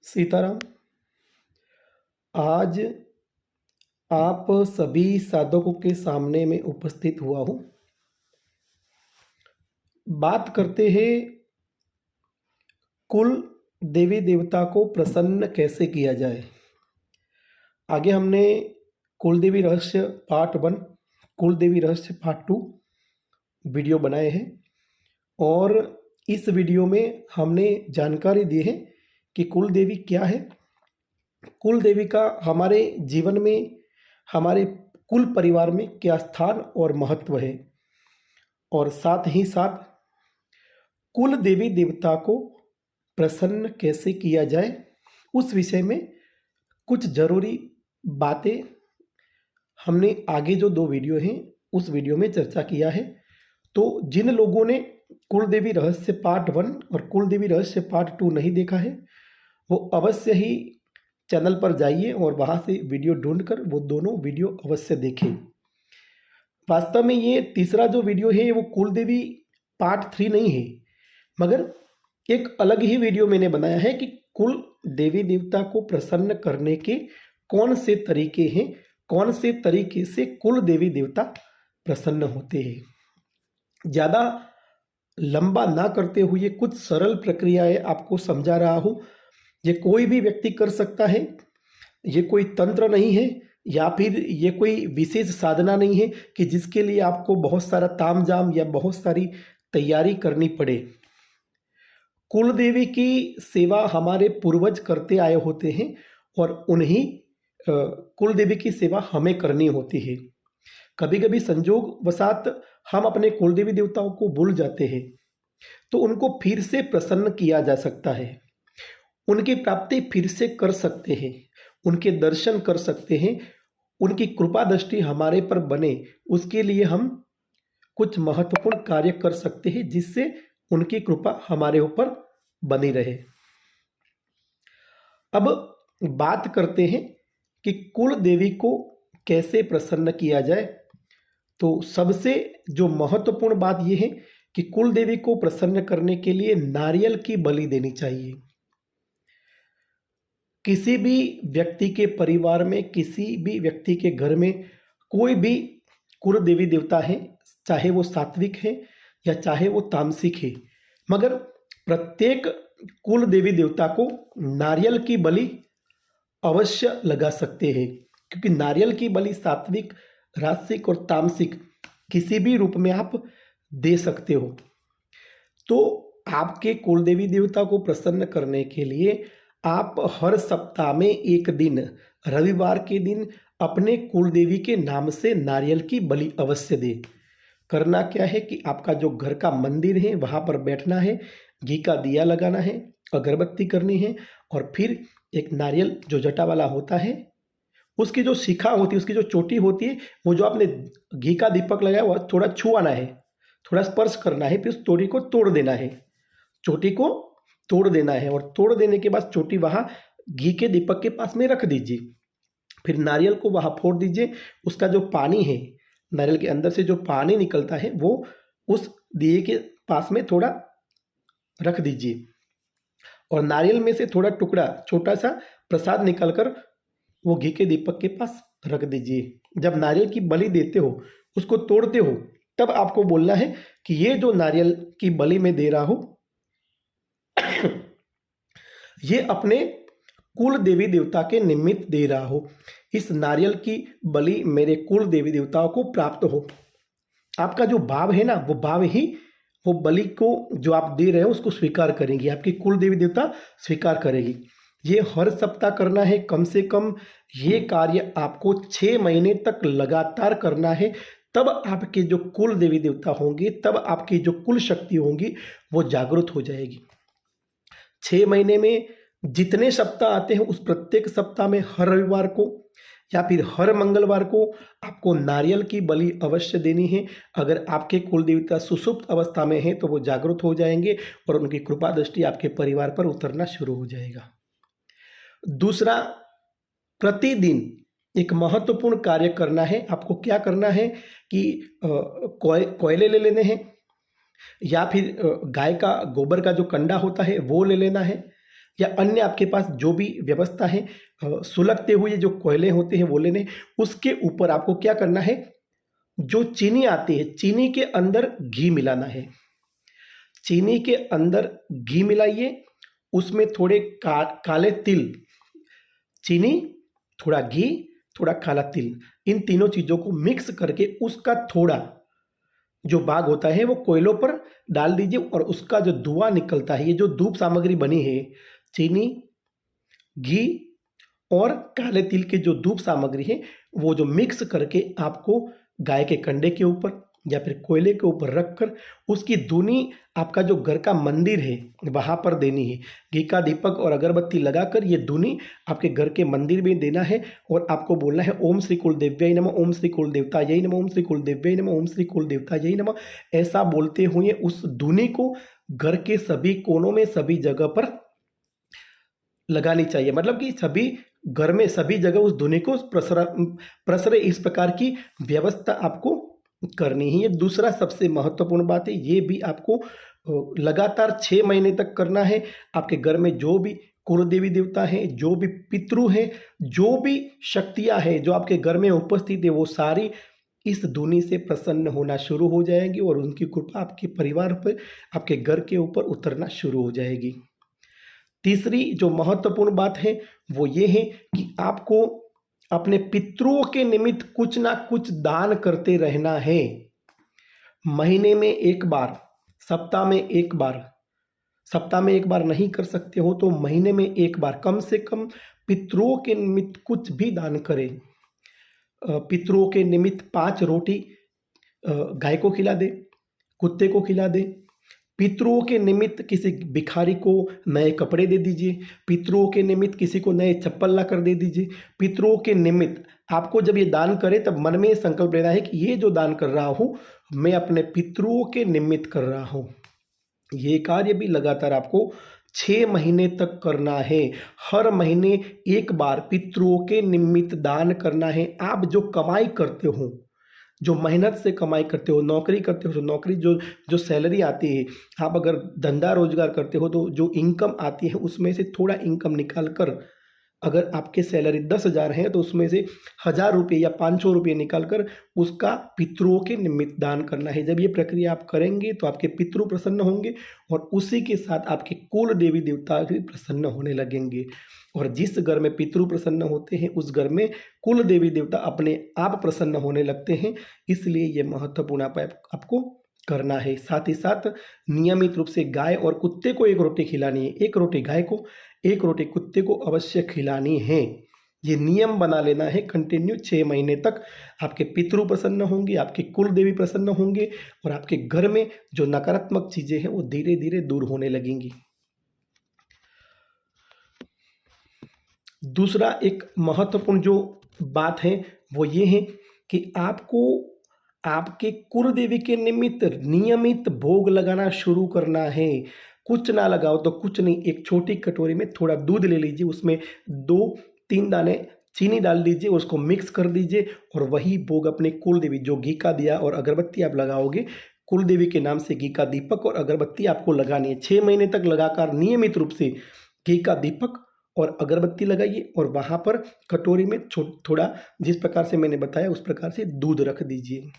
सीताराम। आज आप सभी साधकों के सामने में उपस्थित हुआ हूँ। बात करते हैं कुल देवी देवता को प्रसन्न कैसे किया जाए। आगे हमने कुल देवी रहस्य पार्ट 1, कुल देवी रहस्य पार्ट 2 वीडियो बनाए हैं और इस वीडियो में हमने जानकारी दी है कि कुल देवी क्या है, कुल देवी का हमारे जीवन में, हमारे कुल परिवार में क्या स्थान और महत्व है, और साथ ही साथ कुल देवी देवता को प्रसन्न कैसे किया जाए उस विषय में कुछ ज़रूरी बातें हमने आगे जो 2 वीडियो हैं उस वीडियो में चर्चा किया है। तो जिन लोगों ने कुल देवी रहस्य पार्ट 1 और कुल देवी रहस्य पार्ट 2 नहीं देखा है वो अवश्य ही चैनल पर जाइए और वहाँ से वीडियो ढूंढकर वो दोनों वीडियो अवश्य देखें। वास्तव में ये तीसरा जो वीडियो है वो कुल देवी पार्ट 3 नहीं है, मगर एक अलग ही वीडियो मैंने बनाया है कि कुल देवी देवता को प्रसन्न करने के कौन से तरीके हैं, कौन से तरीके से कुल देवी देवता प्रसन्न होते हैं। ज़्यादा लंबा ना करते हुए कुछ सरल प्रक्रियाएं आपको समझा रहा हूँ। ये कोई भी व्यक्ति कर सकता है, ये कोई तंत्र नहीं है या फिर ये कोई विशेष साधना नहीं है कि जिसके लिए आपको बहुत सारा तामझाम या बहुत सारी तैयारी करनी पड़े। कुल देवी की सेवा हमारे पूर्वज करते आए होते हैं और उन्हीं कुल देवी की सेवा हमें करनी होती है। कभी कभी संजोग वसात हम अपने कुल देवी देवताओं को भूल जाते हैं, तो उनको फिर से प्रसन्न किया जा सकता है, उनकी प्राप्ति फिर से कर सकते हैं, उनके दर्शन कर सकते हैं, उनकी कृपा दृष्टि हमारे पर बने, उसके लिए हम कुछ महत्वपूर्ण कार्य कर सकते हैं जिससे उनकी कृपा हमारे ऊपर बनी रहे। अब बात करते हैं कि कुल देवी को कैसे प्रसन्न किया जाए। तो सबसे जो महत्वपूर्ण बात यह है कि कुल देवी को प्रसन्न करने के लिए नारियल की बलि देनी चाहिए। किसी भी व्यक्ति के परिवार में, किसी भी व्यक्ति के घर में कोई भी कुल देवी देवता है, चाहे वो सात्विक है या चाहे वो तामसिक है, मगर प्रत्येक कुल देवी देवता को नारियल की बलि अवश्य लगा सकते हैं, क्योंकि नारियल की बलि सात्विक, राजसिक और तामसिक किसी भी रूप में आप दे सकते हो। तो आपके कुल देवी देवता को प्रसन्न करने के लिए आप हर सप्ताह में एक दिन, रविवार के दिन, अपने कुल देवी के नाम से नारियल की बलि अवश्य दें। करना क्या है कि आपका जो घर का मंदिर है वहाँ पर बैठना है, घी का दिया लगाना है, अगरबत्ती करनी है और फिर एक नारियल जो जटा वाला होता है उसकी जो शिखा होती है, उसकी जो चोटी होती है, वो जो आपने घी का दीपक लगाया वह थोड़ा छुआना है, थोड़ा स्पर्श करना है, फिर उस चोटी को तोड़ देना है, चोटी को तोड़ देना है और तोड़ देने के बाद चोटी वहाँ घी के दीपक के पास में रख दीजिए। फिर नारियल को वहाँ फोड़ दीजिए, उसका जो पानी है, नारियल के अंदर से जो पानी निकलता है वो उस दिए के पास में थोड़ा रख दीजिए और नारियल में से थोड़ा टुकड़ा, छोटा सा प्रसाद निकालकर वो घी के दीपक के पास रख दीजिए। जब नारियल की बलि देते हो, उसको तोड़ते हो, तब आपको बोलना है कि ये जो नारियल की बलि मैं दे रहा हूं ये अपने कुल देवी देवता के निमित्त दे रहा हूं। इस नारियल की बलि मेरे कुल देवी देवताओं को प्राप्त हो। आपका जो भाव है ना, वो भाव ही वो बलि को जो आप दे रहे हो उसको स्वीकार करेंगी, आपकी कुल देवी देवता स्वीकार करेगी। ये हर सप्ताह करना है, कम से कम ये कार्य आपको 6 महीने तक लगातार करना है। तब आपके जो कुल देवी देवता होंगे, तब आपकी जो कुल शक्ति होंगी वो जागृत हो जाएगी। 6 महीने में जितने सप्ताह आते हैं उस प्रत्येक सप्ताह में हर रविवार को या फिर हर मंगलवार को आपको नारियल की बलि अवश्य देनी है। अगर आपके कुल देवता सुषुप्त अवस्था में हैं तो वो जागृत हो जाएंगे और उनकी कृपा दृष्टि आपके परिवार पर उतरना शुरू हो जाएगा। दूसरा, प्रतिदिन एक महत्वपूर्ण कार्य करना है। आपको क्या करना है कि कोयले ले लेने हैं या फिर गाय का गोबर का जो कंडा होता है वो ले लेना है या अन्य आपके पास जो भी व्यवस्था है, सुलगते हुए जो कोयले होते हैं वो लेने, उसके ऊपर आपको क्या करना है, जो चीनी आती है चीनी के अंदर घी मिलाना है। चीनी के अंदर घी मिलाइए, उसमें थोड़े काले तिल, चीनी, थोड़ा घी, थोड़ा काला तिल, इन तीनों चीज़ों को मिक्स करके उसका थोड़ा जो भाग होता है वो कोयलों पर डाल दीजिए और उसका जो धुआं निकलता है, ये जो धूप सामग्री बनी है, चीनी, घी और काले तिल के जो धूप सामग्री है, वो जो मिक्स करके आपको गाय के कंडे के ऊपर या फिर कोयले के ऊपर रखकर उसकी धुनी आपका जो घर का मंदिर है वहाँ पर देनी है। घी का दीपक और अगरबत्ती लगाकर ये धुनी आपके घर के मंदिर में देना है और आपको बोलना है ओम श्री कुलदेव्याय नमः, ओम श्री कुलदेवतायै नमः, ओम श्री कुलदेव्याय नमः, ओम श्री कुलदेवतायै नमः। ऐसा बोलते हुए उस धुनी को घर के सभी कोनों में, सभी जगह पर लगानी चाहिए। मतलब कि सभी घर में सभी जगह उस धुनी को प्रसरे, इस प्रकार की व्यवस्था आपको करनी है। ये दूसरा सबसे महत्वपूर्ण बात है, ये भी आपको लगातार 6 महीने तक करना है। आपके घर में जो भी कुल देवी देवता हैं, जो भी पितृ हैं, जो भी शक्तियां हैं जो आपके घर में उपस्थित है, वो सारी इस धुनी से प्रसन्न होना शुरू हो जाएंगी और उनकी कृपा आपके परिवार पर, आपके घर के ऊपर उतरना शुरू हो जाएगी। तीसरी जो महत्वपूर्ण बात है वो ये है कि आपको अपने पितरों के निमित्त कुछ ना कुछ दान करते रहना है। महीने में एक बार, सप्ताह में एक बार, सप्ताह में एक बार नहीं कर सकते हो तो महीने में एक बार कम से कम पितरों के निमित्त कुछ भी दान करें। पितरों के निमित्त 5 रोटी गाय को खिला दे, कुत्ते को खिला दे। पितरों के निमित्त किसी भिखारी को नए कपड़े दे दीजिए। पितरों के निमित्त किसी को नए चप्पल ला कर दे दीजिए। पितरों के निमित्त आपको जब ये दान करें तब मन में संकल्प लेना है कि ये जो दान कर रहा हूँ मैं अपने पितरों के निमित्त कर रहा हूँ। ये कार्य भी लगातार आपको 6 महीने तक करना है। हर महीने एक बार पितरों के निमित्त दान करना है। आप जो कमाई करते हो, जो मेहनत से कमाई करते हो, नौकरी करते हो, तो नौकरी जो सैलरी आती है, आप अगर धंधा रोजगार करते हो तो जो इनकम आती है उसमें से थोड़ा इनकम निकाल कर, अगर आपके सैलरी 10,000 है तो उसमें से 1,000 रुपये या 500 रुपये निकाल कर उसका पितरों के निमित्त दान करना है। जब ये प्रक्रिया आप करेंगे तो आपके पितृ प्रसन्न होंगे और उसी के साथ आपके कुल देवी देवता भी प्रसन्न होने लगेंगे। और जिस घर में पितृ प्रसन्न होते हैं उस घर में कुल देवी देवता अपने आप प्रसन्न होने लगते हैं। इसलिए ये महत्वपूर्ण आपको करना है। साथ ही साथ नियमित रूप से गाय और कुत्ते को 1 रोटी खिलानी है। 1 रोटी गाय को, 1 रोटी कुत्ते को अवश्य खिलानी है। ये नियम बना लेना है कंटिन्यू 6 महीने तक। आपके पितृ प्रसन्न होंगे, आपके कुल देवी प्रसन्न होंगे और आपके घर में जो नकारात्मक चीज़ें हैं वो धीरे धीरे दूर होने लगेंगी। दूसरा एक महत्वपूर्ण जो बात है वो ये है कि आपको आपके कुल देवी के निमित्त नियमित भोग लगाना शुरू करना है। कुछ ना लगाओ तो कुछ नहीं, एक छोटी कटोरी में थोड़ा दूध ले लीजिए, उसमें 2-3 दाने चीनी डाल दीजिए, उसको मिक्स कर दीजिए और वही भोग अपने कुल देवी, जो घी का दिया और अगरबत्ती आप लगाओगे, कुल देवी के नाम से घी का दीपक और अगरबत्ती आपको लगानी है। 6 महीने तक लगाकर नियमित रूप से घी का दीपक और अगरबत्ती लगाइए और वहाँ पर कटोरी में थोड़ा, जिस प्रकार से मैंने बताया उस प्रकार से दूध रख दीजिए।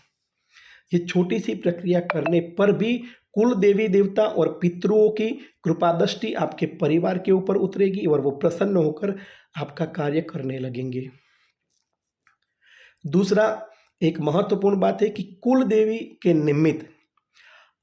ये छोटी सी प्रक्रिया करने पर भी कुल देवी देवता और पितरों की कृपा दृष्टि आपके परिवार के ऊपर उतरेगी और वो प्रसन्न होकर आपका कार्य करने लगेंगे। दूसरा एक महत्वपूर्ण बात है कि कुल देवी के निमित्त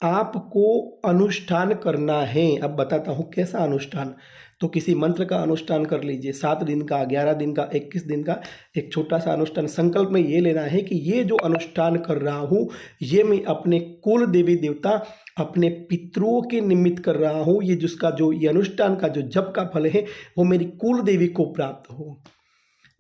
आपको अनुष्ठान करना है। अब बताता हूँ कैसा अनुष्ठान। तो किसी मंत्र का अनुष्ठान कर लीजिए, 7 दिन का, 11 दिन का, 21 दिन का एक छोटा सा अनुष्ठान। संकल्प में ये लेना है कि ये जो अनुष्ठान कर रहा हूँ ये मैं अपने कुल देवी देवता, अपने पितरों के निमित्त कर रहा हूँ। ये जिसका जो ये अनुष्ठान का जो जप का फल है वो मेरी कुल देवी को प्राप्त हो।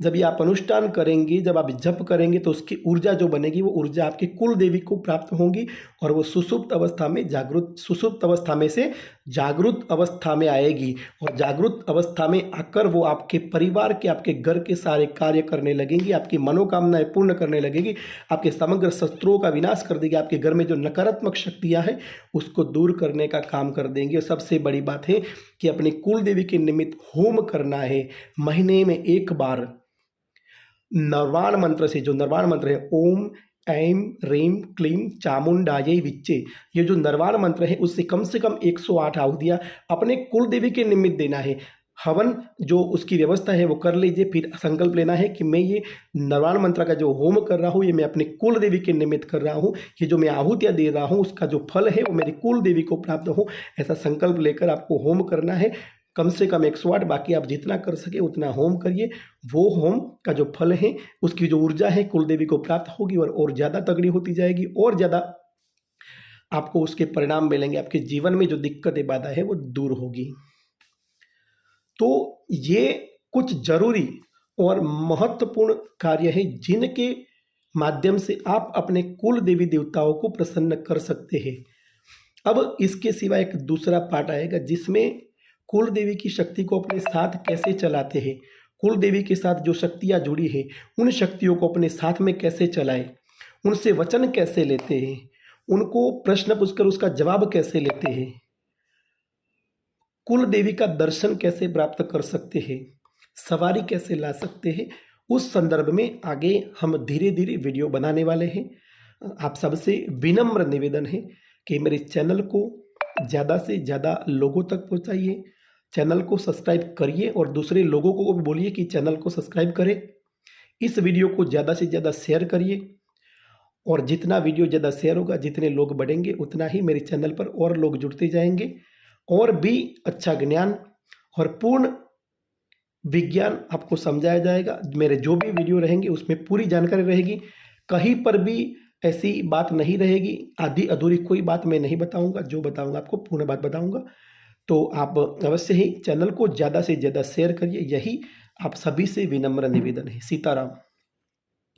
जब ये आप अनुष्ठान करेंगे, जब आप जप करेंगे तो उसकी ऊर्जा जो बनेगी वो ऊर्जा आपकी कुल देवी को प्राप्त होगी और वो सुसुप्त अवस्था में से जागरूक अवस्था में आएगी और जागरूक अवस्था में आकर वो आपके परिवार के, आपके घर के सारे कार्य करने लगेंगी, आपकी मनोकामनाएं पूर्ण करने लगेगी, आपके समग्र शत्रुओं का विनाश कर देगी, आपके घर में जो नकारात्मक शक्तियां हैं उसको दूर करने का काम कर देंगे। और सबसे बड़ी बात है कि अपनी कुल देवी के निमित्त होम करना है। महीने में एक बार नरवाण मंत्र से, जो नरवाण मंत्र है ओम ऐं ह्रीं क्लीं चामुंडायै विच्चे, ये जो नरवाण मंत्र है उससे कम 108 आहुतियाँ अपने कुल देवी के निमित्त देना है। हवन जो उसकी व्यवस्था है वो कर लीजिए, फिर संकल्प लेना है कि मैं ये नरवाण मंत्र का जो होम कर रहा हूँ ये मैं अपने कुल देवी के निमित्त कर रहा हूँ, ये जो मैं आहुतियाँ दे रहा हूँ उसका जो फल है वो मेरी कुल देवी को प्राप्त हो। ऐसा संकल्प लेकर आपको होम करना है, कम से कम 108, बाकी आप जितना कर सके उतना होम करिए। वो होम का जो फल है उसकी जो ऊर्जा है कुल देवी को प्राप्त होगी और ज़्यादा तगड़ी होती जाएगी और ज़्यादा आपको उसके परिणाम मिलेंगे, आपके जीवन में जो दिक्कतें बाधा है वो दूर होगी। तो ये कुछ जरूरी और महत्वपूर्ण कार्य है जिनके माध्यम से आप अपने कुल देवी देवताओं को प्रसन्न कर सकते हैं। अब इसके सिवा एक दूसरा पार्ट आएगा जिसमें कुल देवी की शक्ति को अपने साथ कैसे चलाते हैं, कुल देवी के साथ जो शक्तियाँ जुड़ी है उन शक्तियों को अपने साथ में कैसे चलाएं, उनसे वचन कैसे लेते हैं, उनको प्रश्न पूछकर उसका जवाब कैसे लेते हैं, कुल देवी का दर्शन कैसे प्राप्त कर सकते हैं, सवारी कैसे ला सकते हैं, उस संदर्भ में आगे हम धीरे धीरे वीडियो बनाने वाले हैं। आप सबसे विनम्र निवेदन है कि मेरे चैनल को ज़्यादा से ज़्यादा लोगों तक पहुँचाइए, चैनल को सब्सक्राइब करिए और दूसरे लोगों को भी बोलिए कि चैनल को सब्सक्राइब करें। इस वीडियो को ज़्यादा से ज़्यादा शेयर करिए और जितना वीडियो ज़्यादा शेयर होगा, जितने लोग बढ़ेंगे उतना ही मेरे चैनल पर और लोग जुड़ते जाएंगे और भी अच्छा ज्ञान और पूर्ण विज्ञान आपको समझाया जाएगा। मेरे जो भी वीडियो रहेंगे उसमें पूरी जानकारी रहेगी, कहीं पर भी ऐसी बात नहीं रहेगी, आधी अधूरी कोई बात मैं नहीं बताऊंगा, जो बताऊंगा आपको पूर्ण बात बताऊंगा। तो आप अवश्य ही चैनल को ज़्यादा से ज़्यादा शेयर करिए, यही आप सभी से विनम्र निवेदन है। सीताराम।